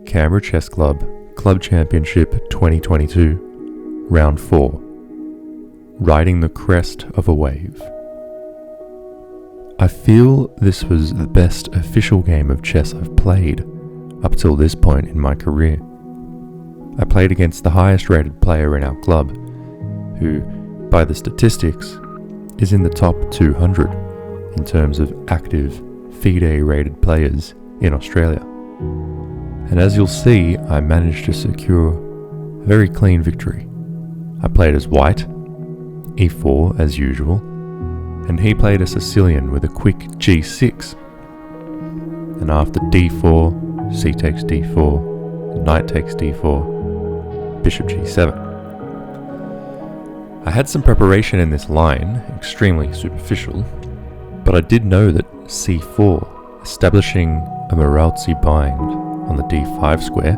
Canberra Chess Club Championship 2022, Round 4, Riding the Crest of a Wave. I feel this was the best official game of chess I've played up till this point in my career. I played against the highest rated player in our club, who, by the statistics, is in the top 200 in terms of active FIDE rated players in Australia. And as you'll see, I managed to secure a very clean victory. I played as white, e4 as usual, and he played a Sicilian with a quick g6. And after d4, c takes d4, knight takes d4, bishop g7. I had some preparation in this line, extremely superficial, but I did know that c4, establishing a Maralzi bind on the d5 square,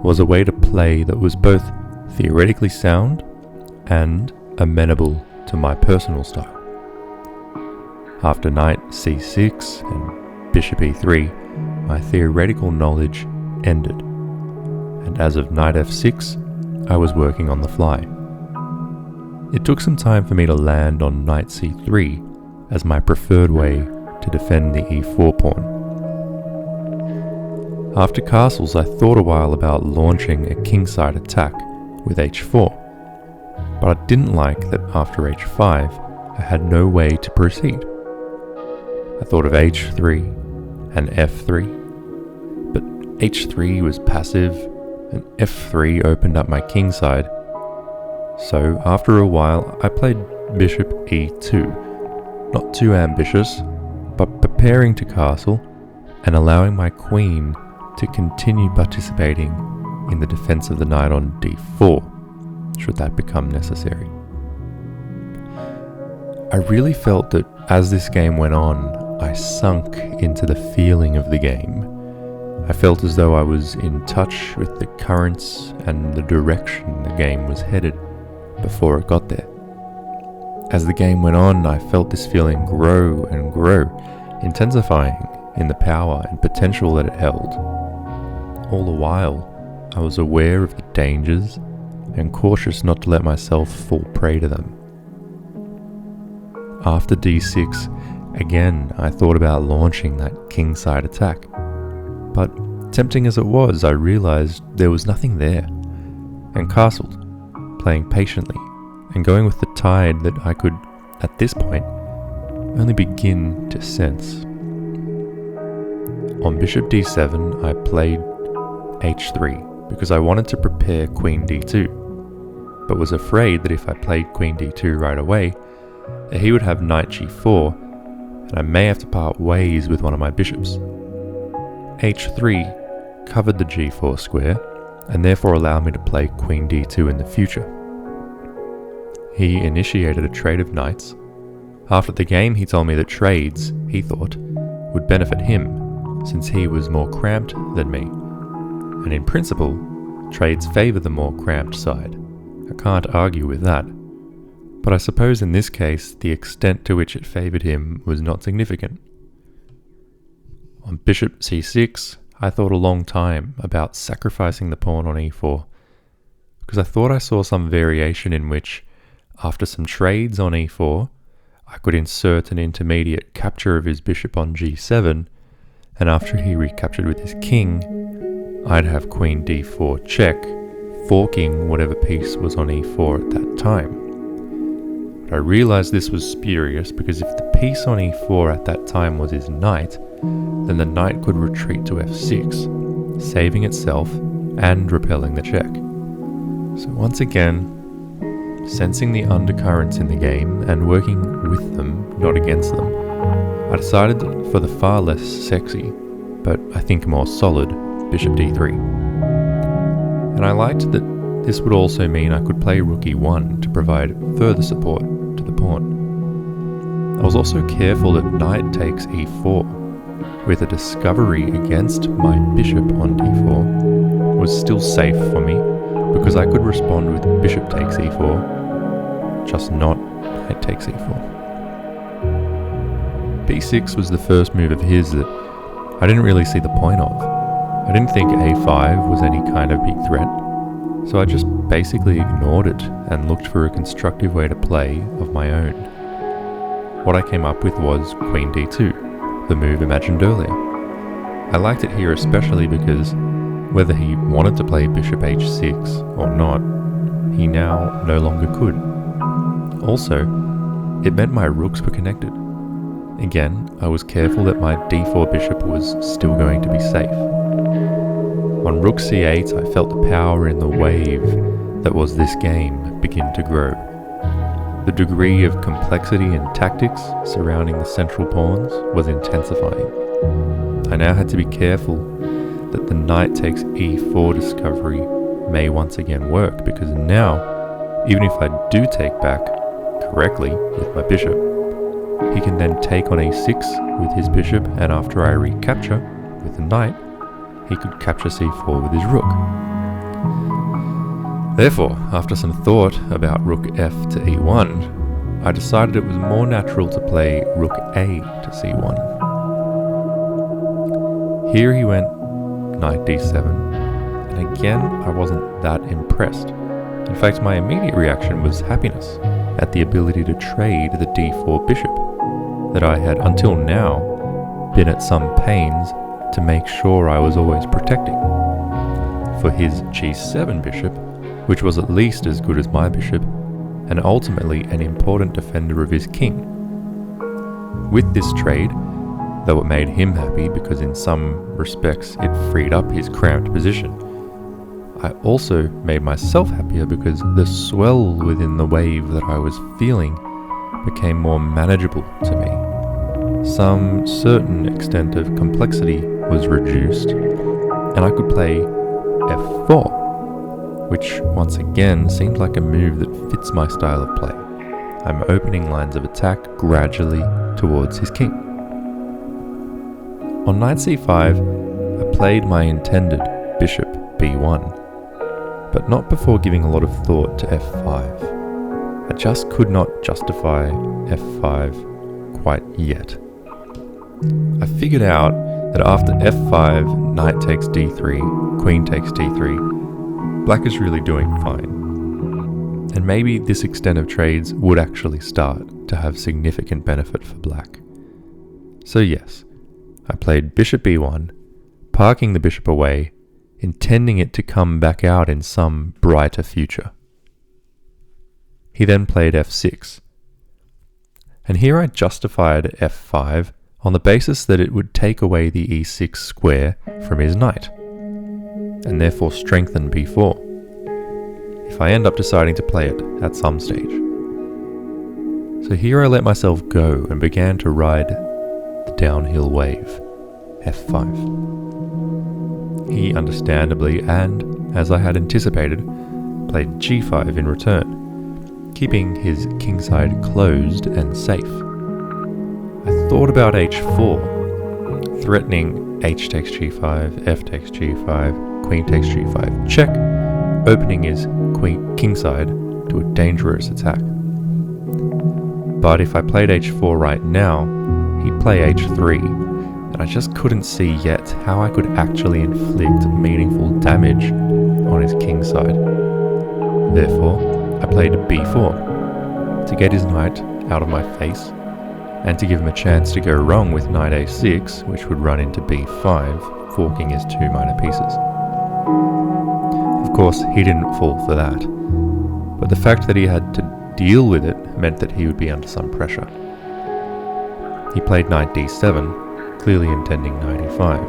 was a way to play that was both theoretically sound and amenable to my personal style. After knight c6 and bishop e3, my theoretical knowledge ended, and as of knight f6, I was working on the fly. It took some time for me to land on knight c3 as my preferred way to defend the e4 pawn. After castles, I thought a while about launching a kingside attack with h4, but I didn't like that after h5 I had no way to proceed. I thought of h3 and f3, but h3 was passive and f3 opened up my kingside. So after a while I played bishop e2, not too ambitious, but preparing to castle and allowing my queen to continue participating in the defense of the knight on d4, should that become necessary. I really felt that as this game went on, I sunk into the feeling of the game. I felt as though I was in touch with the currents and the direction the game was headed before it got there. As the game went on, I felt this feeling grow and grow, intensifying in the power and potential that it held. All the while, I was aware of the dangers and cautious not to let myself fall prey to them. After d6, again I thought about launching that kingside attack, but tempting as it was, I realized there was nothing there, and castled, playing patiently and going with the tide that I could, at this point, only begin to sense. On bishop d7, I played h3 because I wanted to prepare queen d2, but was afraid that if I played queen d2 right away, he would have knight g4, and I may have to part ways with one of my bishops. h3 covered the g4 square, and therefore allowed me to play queen d2 in the future. He initiated a trade of knights. After the game, he told me that trades, he thought, would benefit him, since he was more cramped than me. And in principle, trades favour the more cramped side. I can't argue with that. But I suppose in this case, the extent to which it favoured him was not significant. On bishop c6, I thought a long time about sacrificing the pawn on e4, because I thought I saw some variation in which, after some trades on e4, I could insert an intermediate capture of his bishop on g7, and after he recaptured with his king, I'd have queen d4 check, forking whatever piece was on e4 at that time. But I realized this was spurious because if the piece on e4 at that time was his knight, then the knight could retreat to f6, saving itself and repelling the check. So once again, sensing the undercurrents in the game and working with them, not against them, I decided for the far less sexy, but I think more solid, bishop d3. And I liked that this would also mean I could play rook e1 to provide further support to the pawn. I was also careful that knight takes e4, with a discovery against my bishop on d4, was still safe for me because I could respond with bishop takes e4, just not knight takes e4. b6 was the first move of his that I didn't really see the point of. I didn't think a5 was any kind of big threat, so I just basically ignored it and looked for a constructive way to play of my own. What I came up with was queen d2, the move imagined earlier. I liked it here especially because whether he wanted to play bishop h6 or not, he now no longer could. Also, it meant my rooks were connected. Again, I was careful that my d4 bishop was still going to be safe. On rook c8, I felt the power in the wave that was this game begin to grow. The degree of complexity and tactics surrounding the central pawns was intensifying. I now had to be careful that the knight takes e4 discovery may once again work, because now, even if I do take back correctly with my bishop, he can then take on a6 with his bishop, and after I recapture with the knight, he could capture c4 with his rook. Therefore, after some thought about rook f to e1, I decided it was more natural to play rook a to c1. Here he went knight d7, and again I wasn't that impressed. In fact, my immediate reaction was happiness at the ability to trade the d4 bishop that I had until now been at some pains to make sure I was always protecting. For his g7 bishop, which was at least as good as my bishop, and ultimately an important defender of his king. With this trade, though it made him happy because in some respects it freed up his cramped position, I also made myself happier because the swell within the wave that I was feeling became more manageable to me. Some certain extent of complexity was reduced, and I could play f4, which once again seemed like a move that fits my style of play. I'm opening lines of attack gradually towards his king. On knight c5, I played my intended bishop b1, but not before giving a lot of thought to f5. I just could not justify f5 quite yet. I figured out that after f5, knight takes d3, queen takes d3, black is really doing fine. And maybe this extent of trades would actually start to have significant benefit for black. So yes, I played bishop b1, parking the bishop away, intending it to come back out in some brighter future. He then played f6. And here I justified f5 on the basis that it would take away the e6 square from his knight, and therefore strengthen b4, if I end up deciding to play it at some stage. So here I let myself go and began to ride the downhill wave, f5. He understandably, and as I had anticipated, played g5 in return, keeping his kingside closed and safe. I thought about h4, threatening h takes g5, f takes g5, queen takes g5, check, opening his kingside to a dangerous attack. But if I played h4 right now, he'd play h3, and I just couldn't see yet how I could actually inflict meaningful damage on his kingside. Therefore, I played b4 to get his knight out of my face, and to give him a chance to go wrong with knight a6, which would run into b5, forking his two minor pieces. Of course, he didn't fall for that, but the fact that he had to deal with it meant that he would be under some pressure. He played knight d7, clearly intending knight e5.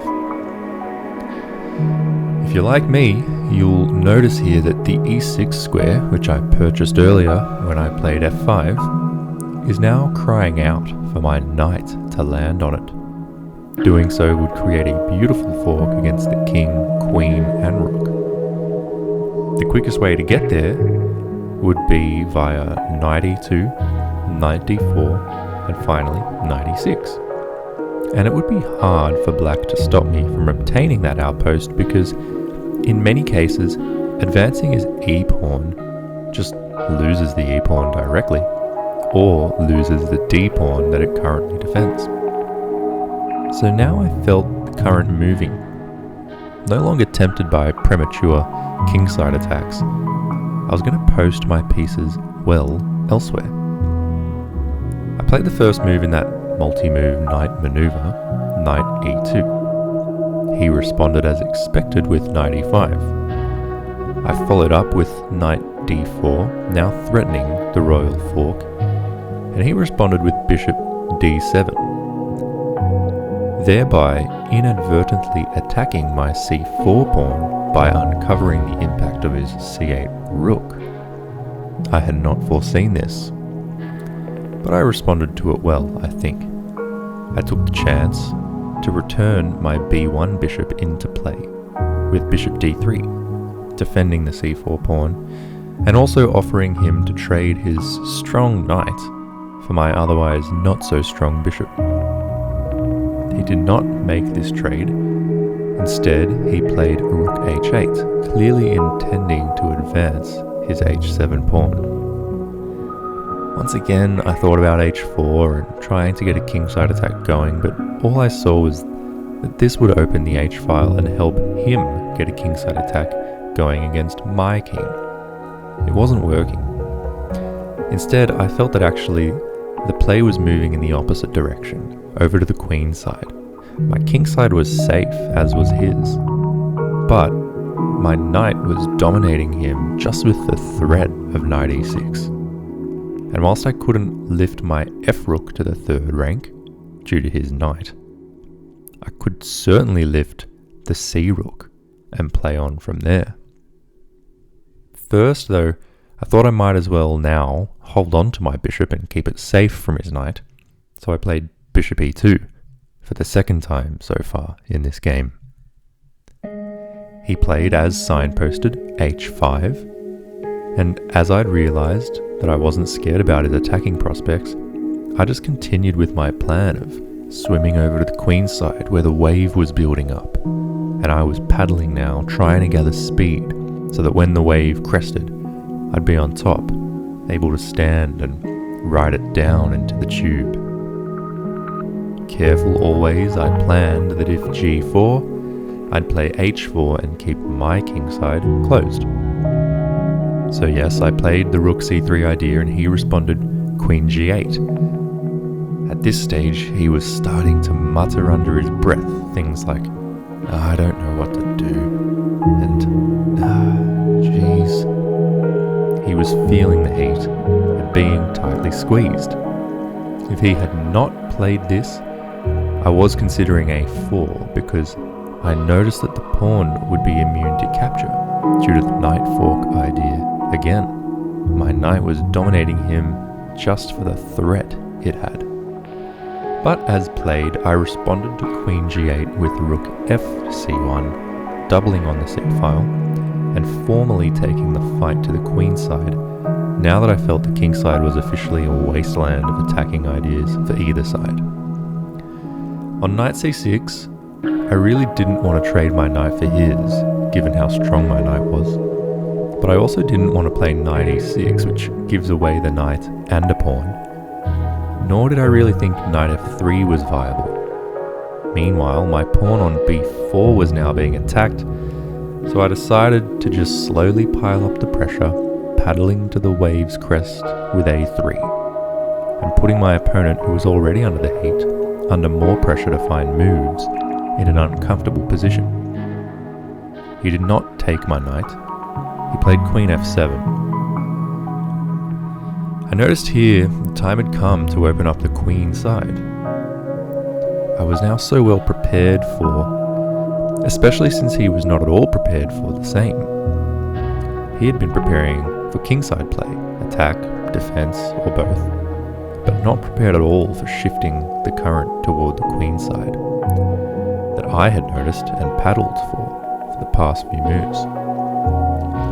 If you're like me, you'll notice here that the e6 square, which I purchased earlier when I played f5, is now crying out for my knight to land on it. Doing so would create a beautiful fork against the king, queen, and rook. The quickest way to get there would be via knight e2, knight d4, and finally knight e6. And it would be hard for black to stop me from obtaining that outpost because, in many cases, advancing his e-pawn just loses the e-pawn directly, or loses the d-pawn that it currently defends. So now I felt the current moving no longer tempted by premature kingside attacks, I was going to post my pieces well elsewhere. I played the first move in that multi-move knight maneuver, knight e2. He responded as expected with knight e5. I followed up with knight d4, now threatening the royal fork, and he responded with bishop d7, thereby inadvertently attacking my c4 pawn by uncovering the impact of his c8 rook. I had not foreseen this, but I responded to it well, I think. I took the chance to return my b1 bishop into play with bishop d3, defending the c4 pawn, and also offering him to trade his strong knight for my otherwise not so strong bishop. He did not make this trade. Instead, he played rook h8, clearly intending to advance his h7 pawn. Once again, I thought about h4 and trying to get a kingside attack going, but all I saw was that this would open the h-file and help him get a kingside attack going against my king. It wasn't working. Instead, I felt that actually the play was moving in the opposite direction, over to the queen side. My king side was safe, as was his, but my knight was dominating him just with the threat of knight e6. And whilst I couldn't lift my f-rook to the third rank, due to his knight, I could certainly lift the c-rook and play on from there. First, though, I thought I might as well now hold on to my bishop and keep it safe from his knight, so I played bishop e2 for the second time so far in this game. He played as signposted h5, and as I'd realised that I wasn't scared about his attacking prospects, I just continued with my plan of swimming over to the queen side where the wave was building up, and I was paddling now, trying to gather speed so that when the wave crested, I'd be on top, able to stand and ride it down into the tube. Careful always, I planned that if g4, I'd play h4 and keep my kingside closed. So yes, I played the rook c3 idea and he responded queen g8. At this stage, he was starting to mutter under his breath things like, I don't know what to do, and jeez. He was feeling the heat and being tightly squeezed. If he had not played this, I was considering a4 because I noticed that the pawn would be immune to capture due to the knight fork idea again. My knight was dominating him just for the threat it had. But as played, I responded to queen g8 with rook fc1, doubling on the c-file, and formally taking the fight to the queen side, now that I felt the king side was officially a wasteland of attacking ideas for either side. On knight c6, I really didn't want to trade my knight for his, given how strong my knight was, but I also didn't want to play knight e6, which gives away the knight and a pawn, nor did I really think knight f3 was viable. Meanwhile, my pawn on b4 was now being attacked, so I decided to just slowly pile up the pressure, paddling to the wave's crest with a3, and putting my opponent, who was already under the heat, under more pressure to find moves, in an uncomfortable position. He did not take my knight, he played queen f7. I noticed here the time had come to open up the queen side. I was now so well prepared for, especially since he was not at all prepared for the same. He had been preparing for kingside play, attack, defense, or both, but not prepared at all for shifting the current toward the queen side that I had noticed and paddled for the past few moves.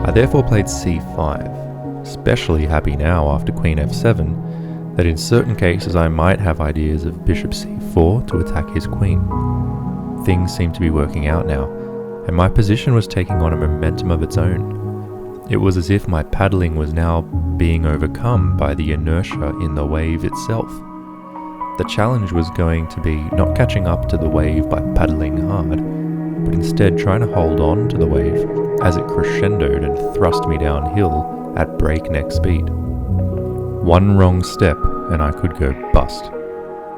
I therefore played c5, especially happy now after queen f7 that in certain cases I might have ideas of bishop c4 to attack his queen. Things seemed to be working out now, and my position was taking on a momentum of its own. It was as if my paddling was now being overcome by the inertia in the wave itself. The challenge was going to be not catching up to the wave by paddling hard, but instead trying to hold on to the wave as it crescendoed and thrust me downhill at breakneck speed. One wrong step and I could go bust,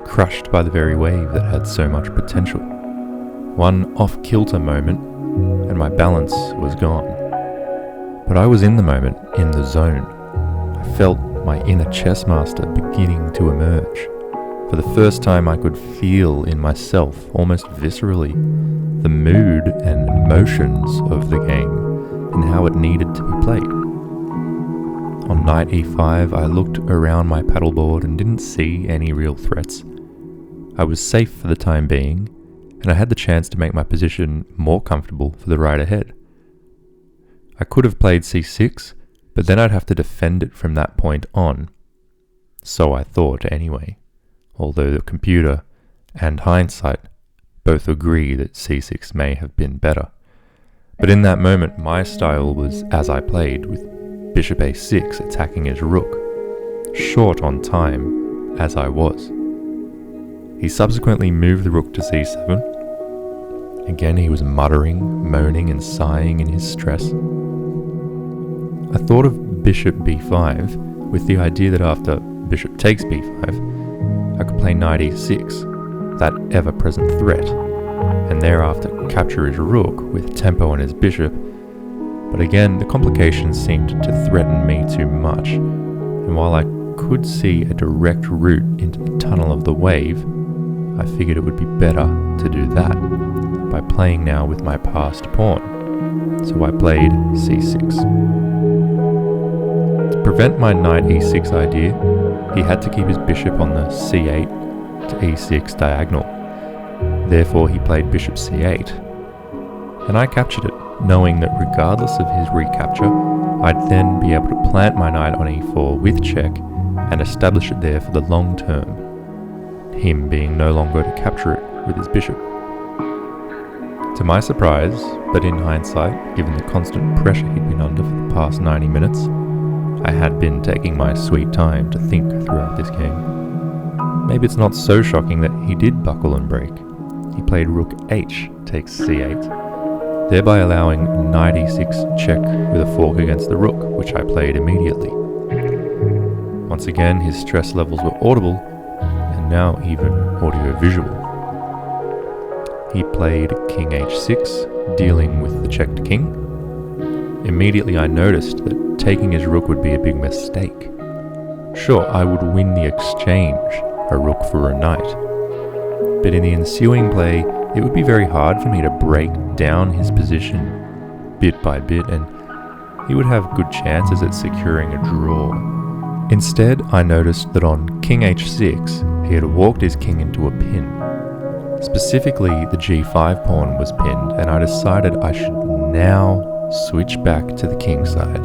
crushed by the very wave that had so much potential. One off-kilter moment and my balance was gone. But I was in the moment, in the zone. I felt my inner chess master beginning to emerge. For the first time I could feel in myself, almost viscerally, the mood and emotions of the game and how it needed to be played. On knight e5, I looked around my paddleboard and didn't see any real threats. I was safe for the time being, and I had the chance to make my position more comfortable for the ride ahead. I could have played c6, but then I'd have to defend it from that point on. So I thought anyway, although the computer and hindsight both agree that c6 may have been better. But in that moment, my style was as I played, with bishop a6 attacking his rook, short on time as I was. He subsequently moved the rook to c7. Again, he was muttering, moaning and sighing in his stress. I thought of bishop b5 with the idea that after bishop takes b5, I could play knight e6, that ever-present threat, and thereafter capture his rook with tempo on his bishop. But again, the complications seemed to threaten me too much, and while I could see a direct route into the tunnel of the wave, I figured it would be better to do that by playing now with my passed pawn. So I played c6. To prevent my knight e6 idea, he had to keep his bishop on the c8 to e6 diagonal. Therefore he played bishop c8, and I captured it, knowing that regardless of his recapture, I'd then be able to plant my knight on e4 with check and establish it there for the long term, him being no longer to capture it with his bishop. To my surprise, but in hindsight, given the constant pressure he'd been under for the past 90 minutes, I had been taking my sweet time to think throughout this game. Maybe it's not so shocking that he did buckle and break. He played rook h takes c8, thereby allowing knight e6 check with a fork against the rook, which I played immediately. Once again, his stress levels were audible, and now even audio-visual. He played king h6, dealing with the checked king. Immediately I noticed that taking his rook would be a big mistake. Sure, I would win the exchange, a rook for a knight, but in the ensuing play, it would be very hard for me to break down his position bit by bit, and he would have good chances at securing a draw. Instead, I noticed that on king h6, he had walked his king into a pin. Specifically, the g5 pawn was pinned, and I decided I should now switch back to the king side.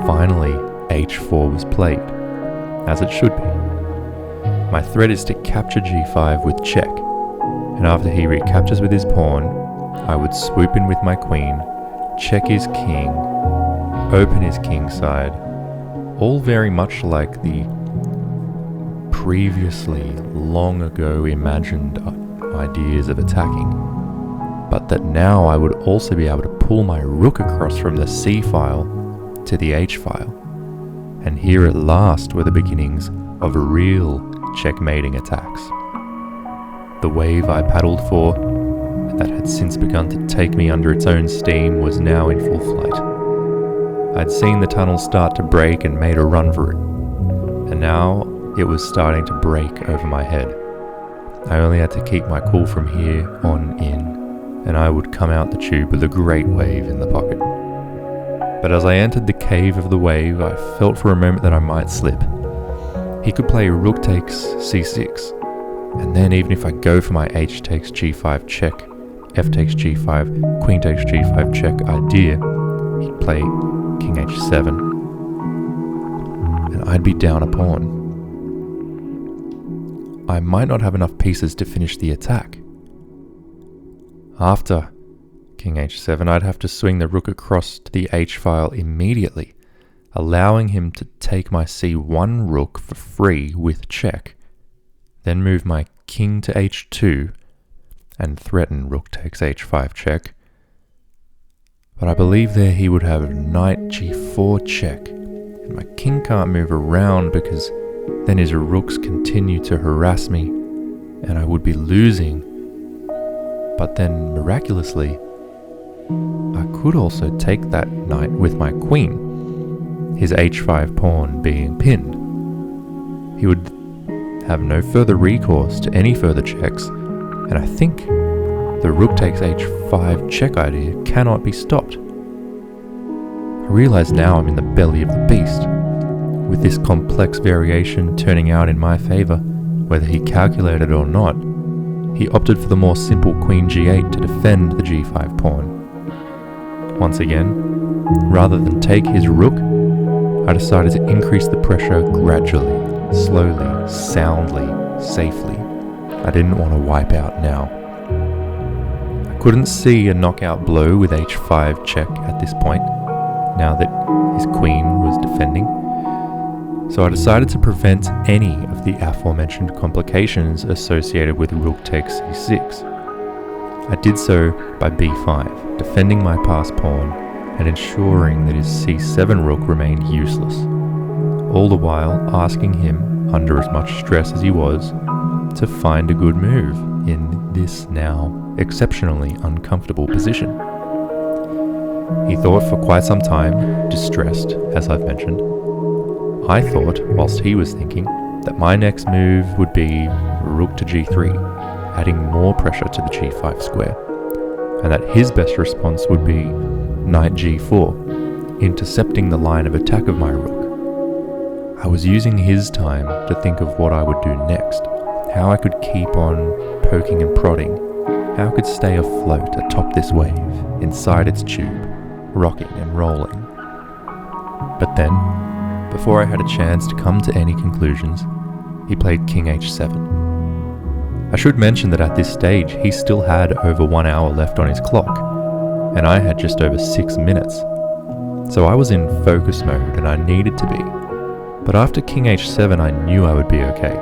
Finally, h4 was played, as it should be. My threat is to capture g5 with check, and after he recaptures with his pawn, I would swoop in with my queen, check his king, open his king side, all very much like the previously long ago imagined ideas of attacking, but that now I would also be able to pull my rook across from the c file to the h file, and here at last were the beginnings of real checkmating attacks. The wave I paddled for, that had since begun to take me under its own steam, was now in full flight. I'd seen the tunnel start to break and made a run for it, and now it was starting to break over my head. I only had to keep my cool from here on in, and I would come out the tube with a great wave in the pocket. But as I entered the cave of the wave, I felt for a moment that I might slip. He could play rook takes c6, and then even if I go for my h takes g5 check, f takes g5, queen takes g5 check idea, he'd play king h7, and I'd be down a pawn. I might not have enough pieces to finish the attack. After king h7, I'd have to swing the rook across to the h file immediately, allowing him to take my c1 rook for free with check, then move my king to h2, and threaten rook takes h5 check. But I believe there he would have knight g4 check, and my king can't move around because then his rooks continue to harass me and I would be losing. But then miraculously, I could also take that knight with my queen, his h5 pawn being pinned. He would have no further recourse to any further checks, and I think the rook takes h5 check idea cannot be stopped. I realize now I'm in the belly of the beast, with this complex variation turning out in my favor, whether he calculated or not. He opted for the more simple queen g8 to defend the g5 pawn. Once again, rather than take his rook, I decided to increase the pressure gradually, slowly, soundly, safely. I didn't want to wipe out now. I couldn't see a knockout blow with h5 check at this point, now that his queen was defending. So I decided to prevent any of the aforementioned complications associated with rook takes c6. I did so by b5, defending my passed pawn and ensuring that his c7 rook remained useless, all the while asking him, under as much stress as he was, to find a good move in this now exceptionally uncomfortable position. He thought for quite some time, distressed, as I've mentioned. I thought, whilst he was thinking, that my next move would be rook to g3, adding more pressure to the g5 square, and that his best response would be knight g4, intercepting the line of attack of my rook. I was using his time to think of what I would do next, how I could keep on poking and prodding, how I could stay afloat atop this wave, inside its tube, rocking and rolling. But then, before I had a chance to come to any conclusions, he played king h7. I should mention that at this stage he still had over 1 hour left on his clock, and I had just over 6 minutes. So I was in focus mode and I needed to be. But after king h7 I knew I would be okay.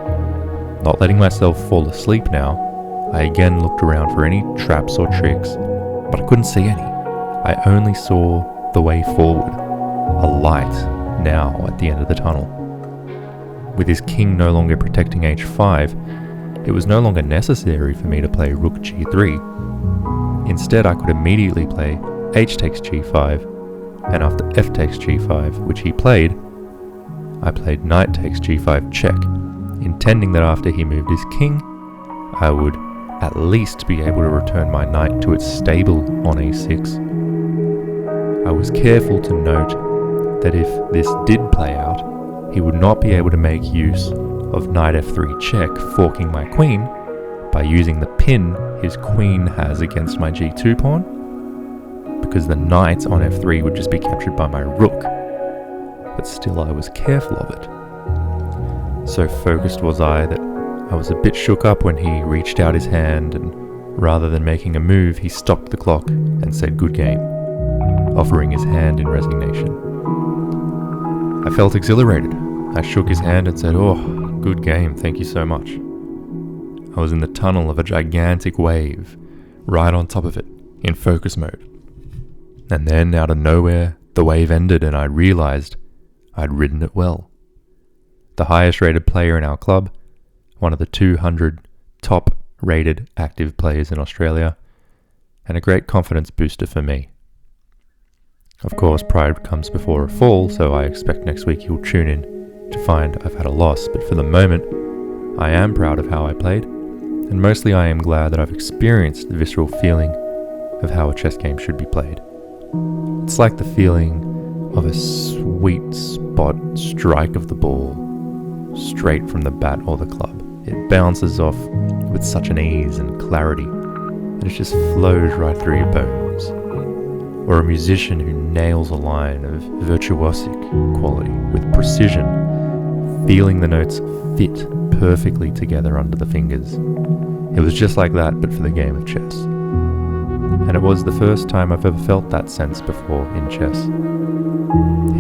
Not letting myself fall asleep now, I again looked around for any traps or tricks, but I couldn't see any. I only saw the way forward, a light now at the end of the tunnel. With his king no longer protecting h5, it was no longer necessary for me to play rook g3. Instead, I could immediately play h takes g5, and after f takes g5, which he played, I played knight takes g5 check, intending that after he moved his king, I would at least be able to return my knight to its stable on a6. I was careful to note that if this did play out, he would not be able to make use of knight f3 check, forking my queen, by using the pin his queen has against my g2 pawn, because the knight on f3 would just be captured by my rook. But still I was careful of it. So focused was I that I was a bit shook up when he reached out his hand, and rather than making a move, he stopped the clock and said good game, offering his hand in resignation. I felt exhilarated. I shook his hand and said, "Oh, good game, thank you so much." I was in the tunnel of a gigantic wave, right on top of it, in focus mode. And then, out of nowhere, the wave ended and I realized I'd ridden it well. The highest rated player in our club, one of the 200 top rated active players in Australia, and a great confidence booster for me. Of course, pride comes before a fall, so I expect next week you'll tune in to find I've had a loss, but for the moment, I am proud of how I played, and mostly I am glad that I've experienced the visceral feeling of how a chess game should be played. It's like the feeling of a sweet spot strike of the ball, straight from the bat or the club. It bounces off with such an ease and clarity that it just flows right through your bones. Or a musician who nails a line of virtuosic quality with precision, feeling the notes fit perfectly together under the fingers. It was just like that, but for the game of chess. And it was the first time I've ever felt that sense before in chess.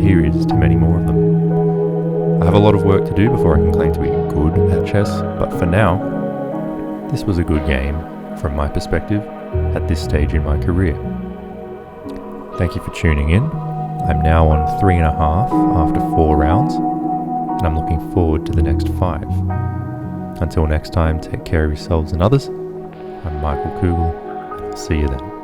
Here is to many more of them. I have a lot of work to do before I can claim to be good at chess, but for now, this was a good game, from my perspective, at this stage in my career. Thank you for tuning in. I'm now on 3.5 after 4 rounds, and I'm looking forward to the next 5. Until next time, take care of yourselves and others. I'm Michael Kugel, and I'll see you then.